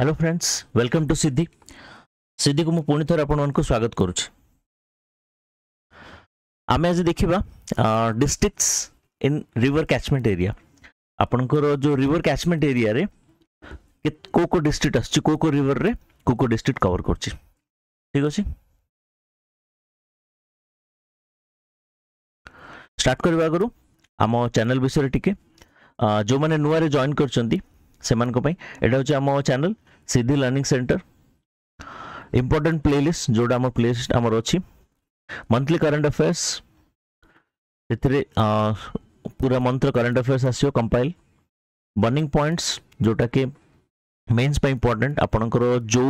Hello friends, welcome to सिद्धि। सिद्धि को मु पुणी थर आपन को स्वागत करुछि। आमे आज देखिबा डिस्ट्रिक्ट्स इन रिवर कैचमेंट एरिया। आपनकर जो रिवर कैचमेंट एरिया रे को डिस्ट्रिक्ट आछि, को रिवर रे को डिस्ट्रिक्ट कवर करछि। ठीक अछि, स्टार्ट करबा करू आम चैनल विषय टिके जो माने नुआ रे जॉइन करचंती सेमान को पई एटा होछि आम चैनल सिद्धि लर्निंग सेंटर। इंपोर्टेंट प्लेलिस्ट जोड़ा आम प्लेलिस्ट आमर अच्छी मंथली करंट अफेयर्स एथिरे पूरा मंत्र current affairs आसियो compile burning points जोटा के मेंस पे इंपोर्टेंट आपनकर जो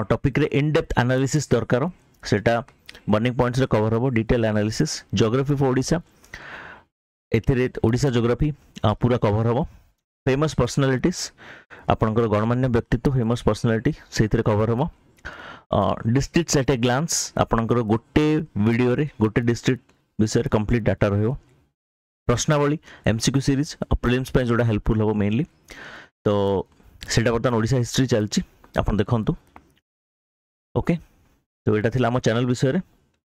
टॉपिक रे इन डेप्थ एनालिसिस दरकार सेटा बर्निंग पॉइंट्स रे कवर होबो। Detail analysis geography for Odisha एथिरे ओडिशा ज्योग्राफी पूरा कवर होबो। फेमस पर्सनालिटीज आपनकर गणमान्य व्यक्तित्व फेमस पर्सनालिटी सेथिरे कवर होबो। डिस्ट्रिक्ट्स एट ए ग्लांस आपनकर गोटे वीडियो रे गोटे डिस्ट्रिक्ट विषय कंप्लीट डाटा रहयो। प्रश्नावली एमसीक्यू सीरीज प्रीलिम्स पे जोड़ा हेल्पफुल होबो मेनली। तो सेटा बर्तन ओडिशा हिस्ट्री चलची आपन देखंतु। ओके, तो एटा थिला हम चैनल विषय रे।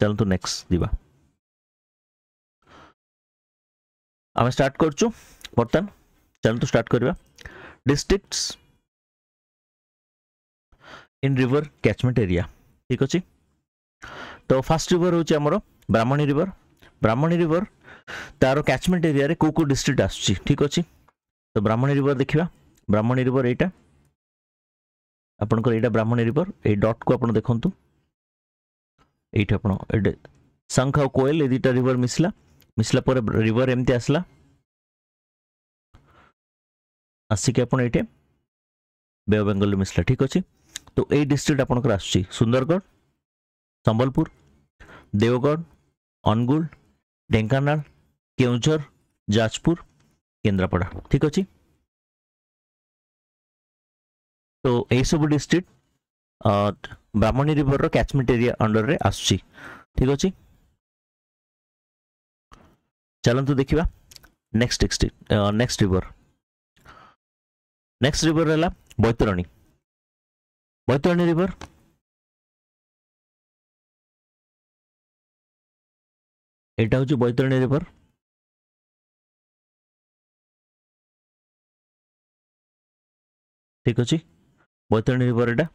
चलंतु नेक्स्ट दिबा हम स्टार्ट करचु बर्तन। चलंतु स्टार्ट करबा डिस्ट्रिक्ट्स इन रिवर कैचमेंट एरिया। ठीक अछि, तो फर्स्ट रिवर होची हमरो ब्राह्मणी रिवर। ब्राह्मणी रिवर तारो कैचमेंट एरिया रे को डिस्ट्रिक्ट आछी। ठीक अछि, तो ब्राह्मणी रिवर देखिबा। ब्राह्मणी रिवर एटा आपनकर एटा ब्राह्मणी रिवर ए डॉट को आपन देखंतु। एटा आपन एडे शंख और कोयल ए दुटा रिवर मिसला पर रिवर एमती आसला आसी के आपन एटे बे ऑफ बंगाल मिसला। ठीक अछि, तो ए डिस्ट्रिक्ट आपनकर आछी सुंदरगढ़, संबलपुर, देवगढ़, अनुगुल, ढेंकानाल, केउंझर, जाजपुर, केंद्रापड़ा। ठीक अछि, तो ए सब डिस्ट्रिक्ट ब्राह्मणी रिवर रो कैचमेंट एरिया अंडर रे आछी। ठीक अछि, चलंतु देखिबा next district next river. Next river रहला बैतरणी। बैतरणी रिवर एटा होची बैतरणी रिवर। ठीक अछि, बैतरणी रिवर एटा।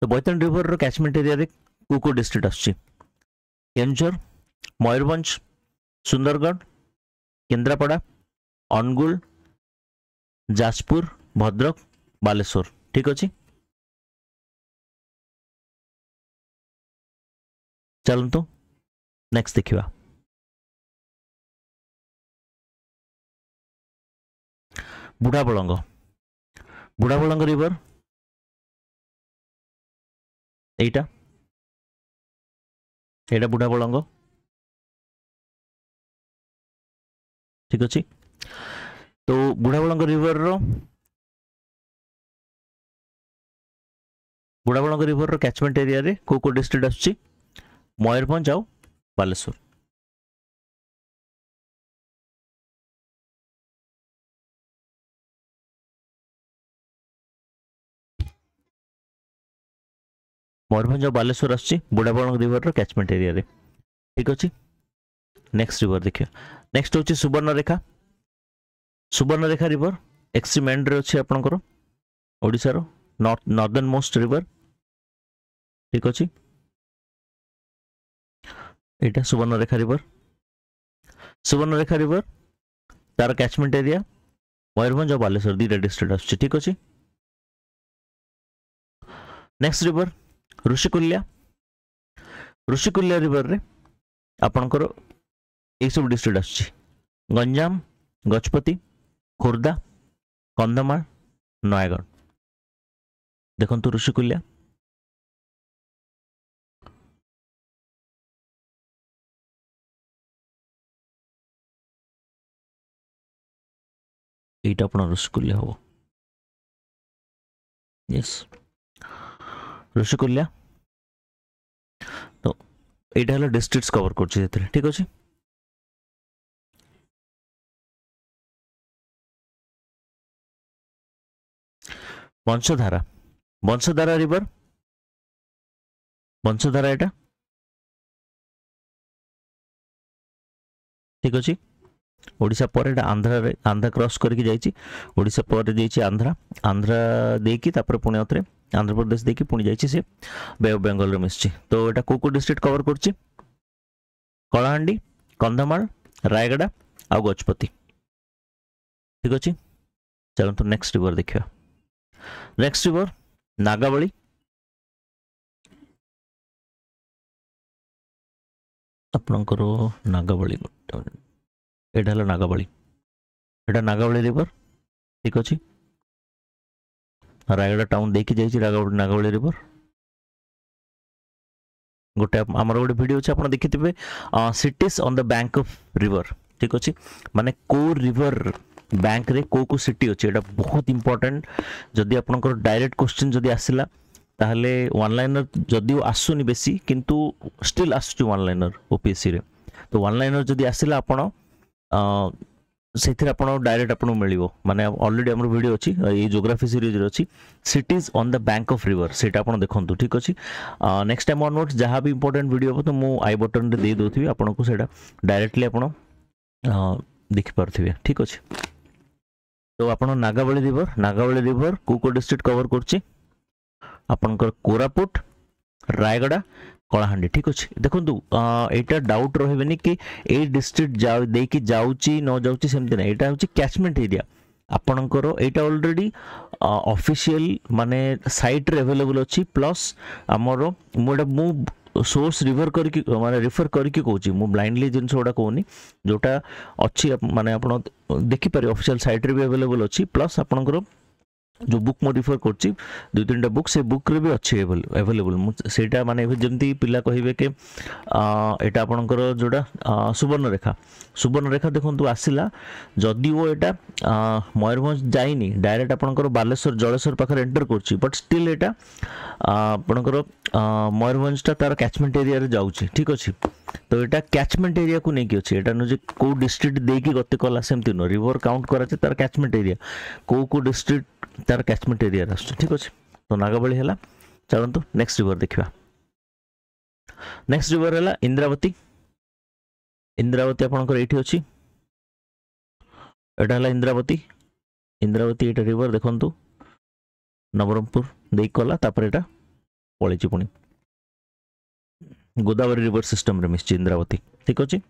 तो बैतरणी रिवर रो कैचमेंट एरिया रे को डिस्ट्रिक्ट आछी केंझर, मयूरभंज, सुंदरगढ़, केंद्रापड़ा, अनुगुल, जाजपुर, भद्रक, बालेश्वर। ठीक अछि, चलंतु नेक्स्ट देखिबा बुढ़ाबलंग। बुढ़ाबलंग रिवर एटा एटा बुढ़ाबलंग। ठीक अछि, तो बुढ़ाबलंग रिवर रो कैचमेंट एरिया रे को डिस्ट्रिक्ट आछी मयूरभंज आउ बालेश्वर। मयूरभंज और बालेश्वर आछी बुढ़ाबलंग रिवर रो कैचमेंट एरिया रे। ठीक अछि, नेक्स्ट रिवर देखिया। नेक्स्ट होची Subarnarekha. Subarnarekha river extreme and रे अछि आपनकर ओडिसा रो नॉर्दर्न मोस्ट रिवर। ठीक अछि, एटा सुवर्णरेखा रिवर। सुवर्णरेखा रिवर तार कैचमेंट एरिया मयूरभंज और बालेश्वर दीटा डिस्ट्रिक्ट आछि। ठीक अछि, next river Rushikulya. Rushikulya river रे आपनकर ए सब डिस्ट्रिक्ट आछि गंजाम, गजपति, खोर्धा, कंधमाल, नयागढ़। देखंतु ऋषिकुल्या एटा अपन ऋषिकुल्या हो। यस, ऋषिकुल्या तो एटा हला डिस्ट्रिक्ट्स कवर करछि जेतरे। ठीक अछि, ବଂଶଧାରା ବଂଶଧାରା ରିଭର ବଂଶଧାରା ଏଟା ठीक अच्छे ओडिशा पर एटा आंध्रा क्रॉस करके जाइए ओडिशा पर जाइए आंध्रा देकी पुणी आउे आंध्र प्रदेश देकी पुणी जाइए से बे ऑफ बेंगल रे मिसछि तो एटा को डिस्ट्रिक्ट कवर करछि कलाहांडी कंधमाल रायगड़ा आ गजपति ठीक अच्छे चलो तो नेक्स्ट रिवर देखिए नेक्स्ट रिवर नागावली आपणकर नागावली एटा हला नागावली एटा नागावली रिवर ठीक अच्छे रायगड़ा टाउन देखी जाइए नागावली रिवर गोटे आमर गोटे वीडियो अच्छे आप देखिथे cities on the bank of river ठीक अच्छे माने को रिवर बैंक रे को सिटी अच्छे एटा बहुत इंपोर्टेंट जदि आपनकर डायरेक्ट क्वेश्चन जदि आसिला ताहले वन लाइनर जदिও आसुनी बेसी किंतु स्टिल आसुची वन लाइनर ओपीएससी रे तो वन लाइनर जदि आसिला आपण सेथिर आपण डायरेक्ट आपण मिलिवो माने ऑलरेडी हमर वीडियो अछि ए ज्योग्राफी सीरीज रे अछि cities on the bank of river सेटा आपण देखंतु ठीक अछि नेक्स्ट टाइम ऑनवर्ड्स जहां भी इंपोर्टेंट वीडियो हो तो मु आई बटन रे दे दोथिबी आपण को सेटा डायरेक्टली आपण देखि पारथिबे ठीक अछि तो आपण नागावली रिवर को डिस्ट्रिक्ट कवर करछि आपनकर कोरापुट रायगड़ा कलाहांडी ठीक अच्छे देखो यहाँ डाउट रही कि ए डिस्ट्रिक्ट देकी जाउची न जाउची सेमती ना यहाँ हूँ कैचमेंट एरिया आपणकर यहाँ ऑलरेडी ऑफिशियल माने साइट रे अवेलेबल अच्छी प्लस आमर मु सोर्स रिवर करके माने रिफर करके कहूँ मु ब्लाइंडली जिनस गुड़ा कहूनी जोटा अच्छी माने आप देखी पारे ऑफिशियल साइट रे भी अवेलेबल अच्छी प्लस आपणकर जो बुक मो रिफर करछि दु तीनटा बुक से बुक रे भी अच्छे अवेलेबल सेटा माने जमती पिला कहिबे के एटा आपनकर जोडा सुवर्ण रेखा देखंतु आसिला जदि वो एटा मयूरभंज जाइनी डायरेक्ट आपनकर बालेश्वर जलेश्वर पाखर एंटर करछि बट स्टिल एटा आपनकर मयूरभंज ता तार कैचमेंट एरिया रे जाउछि ठीक अछि तो एटा कैचमेंट एरिया को नेकी अछि एटा न जे को डिस्ट्रिक्ट देकी गति कला सेमति न रिवर काउंट करा छै तार कैचमेंट एरिया को डिस्ट्रिक्ट तार कैचमेंट एरिया ठीक अच्छे तो नागावली है चलतु नेक्स्ट रिवर देखा नेक्स्ट रिवर है इंद्रावती आपनकर एठी अछि एटा है इंद्रावती एटा रिवर देखंतु नवरंगपुर देई कला तापर एटा पळेछि पुणी गोदावरी रिवर सिस्टम रे मिसछि इंद्रावती ठीक अछि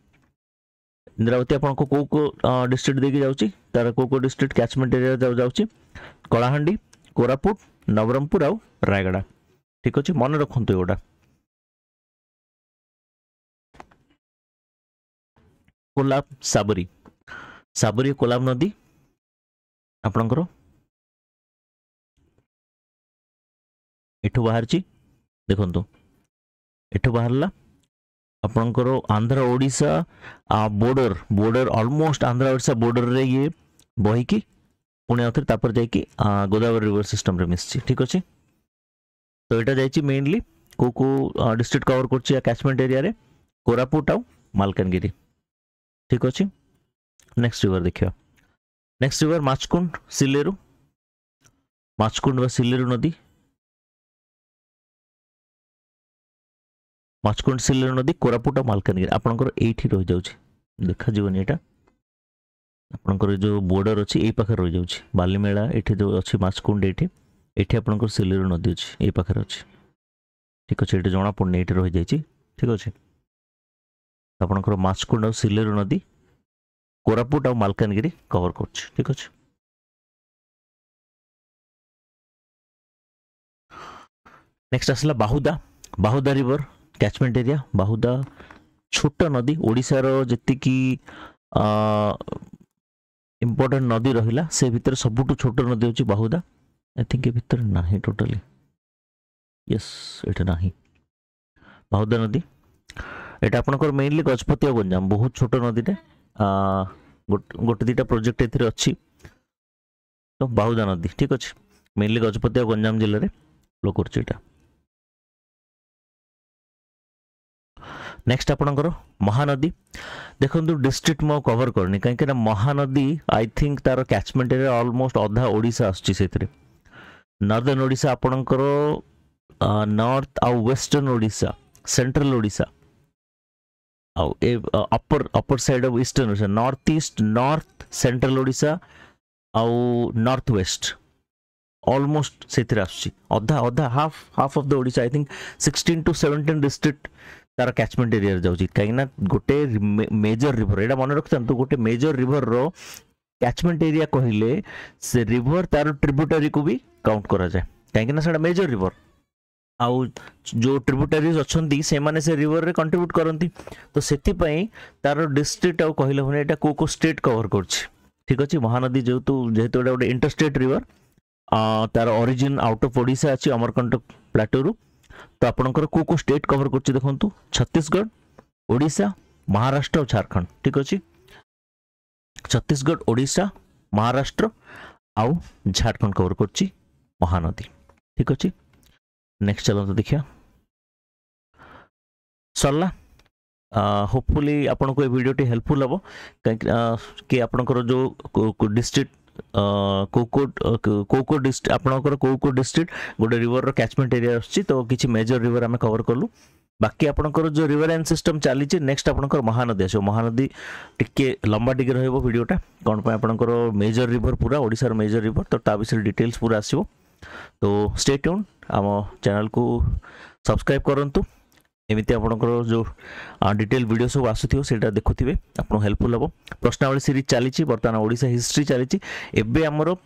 इंद्रावती आपन को डिस्ट्रिक्ट देकी जाउछि तार को डिस्ट्रिक्ट कैचमेंट एरिया जाउछि कलाहांडी कोरापुट नवरंगपुर आउ रायगड़ा ठीक अच्छे मन रखु एगोटा कोलाब साबरी कोलाब नदी आपणकर एठू बाहर देखु एठू बाहरला आपणकर Andhra Odisha border almost Andhra Odisha border रे ये बहिकी पुणे आउथरे तापर जाइकी गोदावरी रिवर सिस्टम रे मिसछि ठीक अछि तो एटा जाइछि मेनली को डिस्ट्रिक्ट कवर करछि या कैचमेंट एरिया रे कोरापुट आउ मालकानगिरी ठीक अछि नेक्स्ट रिवर देखियो नेक्स्ट रिवर माचकुंड व सिलेरु नदी माचकुंड सिलेरु नदी कोरापुट आउ मालकानगिरी आपनकर एठी रहि जाउछि देखा जीवनी एटा आपनकर जो बॉर्डर अच्छी यही पाखे रही जाऊँगी बालीमेला ये जो अच्छी माचकुंड ये आपनकर सिलेरु नदी अच्छी यही पाखे अच्छी ठीक अच्छे ये जना पड़े ये रही जाइए ठीक अच्छे आपनकर माचकुंड और सिलेरु नदी कोरापुट और मालकानगिरी कवर कर ठीक अच्छे नेक्स्ट आसला Bahuda river catchment area Bahuda छोट नदी ओडिशा रो जतिकी इंपोर्टेंट नदी रहिला से भितर सबुठु छोट नदी होची बाहुदा आई थिंक ए भितर नाही टोटली यस एटा नाही बाहुदा नदी एटा आपनकर मेनली गजपति और गंजाम बहुत छोट नदीटे गोटे दुटा प्रोजेक्ट एथिरे अछि तो बाहुदा नदी ठीक अछि मेनली गजपति और गंजाम जिले रे फ्लो करछि एटा नेक्स्ट आपनकर महानदी देखो डिस्ट्रिक्ट मो कवर करनी कहीं महानदी आई थिंक तार कैचमेंट एरिया ऑलमोस्ट अधा ओडिशा आछि सेथिरे नॉर्दर्न ओडिशा आपणकर नॉर्थ आउ वेस्टर्न ओडिशा सेंट्रल ओडिशा आउ upper side of eastern Odisha north east north central Odisha आउ नॉर्थ वेस्ट ऑलमोस्ट से अधा अधा half of the Odisha I think 16 to 17 district तार कैचमेंट एरिया जाउची कहीं गोटे मेजर रिवर एटा मन रखता गोटे मेजर रिवर रो कैचमेंट एरिया कहले से रिवर तार ट्रिब्यूटरी को भी काउंट करा जाए कहीं से मेजर रिवर आउ जो ट्रिब्यूटरीज अच्छी से माने से रिवर रे कंट्रीब्यूट करती तो से तार डिस्ट्रिक्ट आउ कहले होने एटा को स्टेट कवर करछि ठीक अछि महानदी जेहेतु गोटे इंटरस्टेट रिवर तार ओरिजिन आउट ऑफ ओडिशा अछि अमरकंटक प्लाटो रु तो आपनकर को स्टेट कवर करछि देखंतु छत्तीसगढ़ ओडिशा महाराष्ट्र और झारखंड ठीक अछि छत्तीसगढ़ ओडिशा महाराष्ट्र आउ झारखंड कवर करछि महानदी ठीक अछि नेक्स्ट चलो तो देखिया सरला होपफुली आपन को वीडियो टी हेल्पफुल हबो कि आपनकर जो डिस्ट्रिक्ट को डिस्ट्रिक्ट आपनकर को डिस्ट्रिक्ट गोटे रिवर रो कैचमेंट एरिया अछि तो किछि मेजर रिवर हमें कवर करलु बाकी आपनकर जो रिवर एंड सिस्टम चली नेक्स्ट आपनकर महानदी आसो महानदी टिके लंबा टिके रहइबो वीडियोटा कोन पे आपनकर मेजर रिवर पूरा ओडिसा रो मेजर रिवर तो ता विषय डिटेल्स पूरा आसीबो तो स्टे ट्यून आम चैनल को सब्सक्राइब करंतु एमिति आपनकर जो डिटेल वीडियो सब आसुथियो सेटा देखुथिबे आपन हेल्पफुल हबो प्रश्नावली सीरीज चलीची बर्तमान ओडिसा हिस्ट्री चलीची एबे हमरो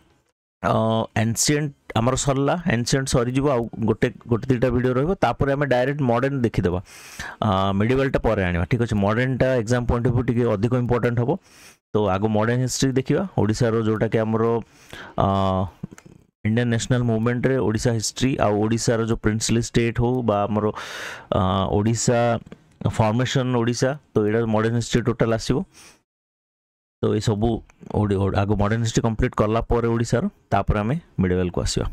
एंशिएंट हमर सरला एंशिएंट सरी जीवो आ गोटे तीटा वीडियो रहबो तापर हमें डायरेक्ट मॉडर्न देखि देबा मिडिवल टा परे आनिबा ठीक अछि मॉडर्न टा एग्जाम पॉइंट ऑफ व्यू टिके अधिक इंपोर्टेंट हबो तो आगो मॉडर्न हिस्ट्री देखिबा ओडिसा रो जोटा के हमरो इंडियन नेशनल मूवमेंट रे ओडिसा हिस्ट्री आ ओडिसा रो जो प्रिंसली स्टेट हो बा हमरो ओडिसा फॉर्मेशन ओडिसा तो एडा मॉडर्न हिस्ट्री टोटल आसीबो तो ये सब आगो मॉडर्न हिस्ट्री कंप्लीट करला पर ओडिसा रो तापर हमें मिडिवल को आसीबा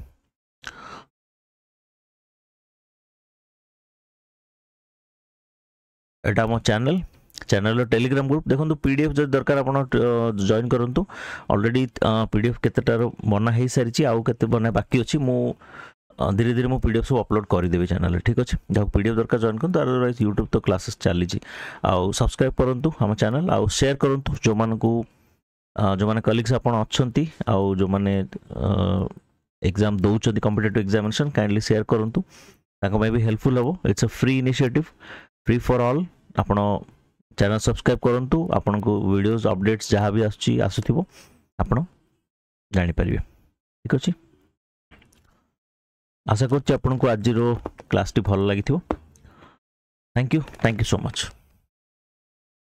एटा मो चैनल टेलीग्राम ग्रुप देखो पीडीएफ जो दरकार आप जॉइन करंतु ऑलरेडी पीडीएफ केतेटार बना हो सारी आउ केते बना बाकी अच्छी मु धीरे धीरे मो पीडीएफ सब अपलोड कर देबे चैनल ठीक अच्छे जहाँ पीडीएफ दरकार जॉइन करंतु अदरवाइज यूट्यूब तो क्लासेस चली आउ सब्सक्राइब करंतु हम चैनल आउ शेयर करंतु जो माने कलीग्स आपण अछंती आउ जो माने एग्जाम दउचंती कॉम्पिटिटिव एग्जामिनेशन काइंडली शेयर करंतु ताको में भी हेल्पफुल हबो it's a free initiative free for all आपण चैनल सब्सक्राइब करंतु आपण को वीडियोस अपडेट्स जहाँ भी आसुथिबो आपण जानि परिबे ठीक अछि आशा करछि आपण को आज रो क्लास टी भल लागिथिबो थैंक यू सो मच।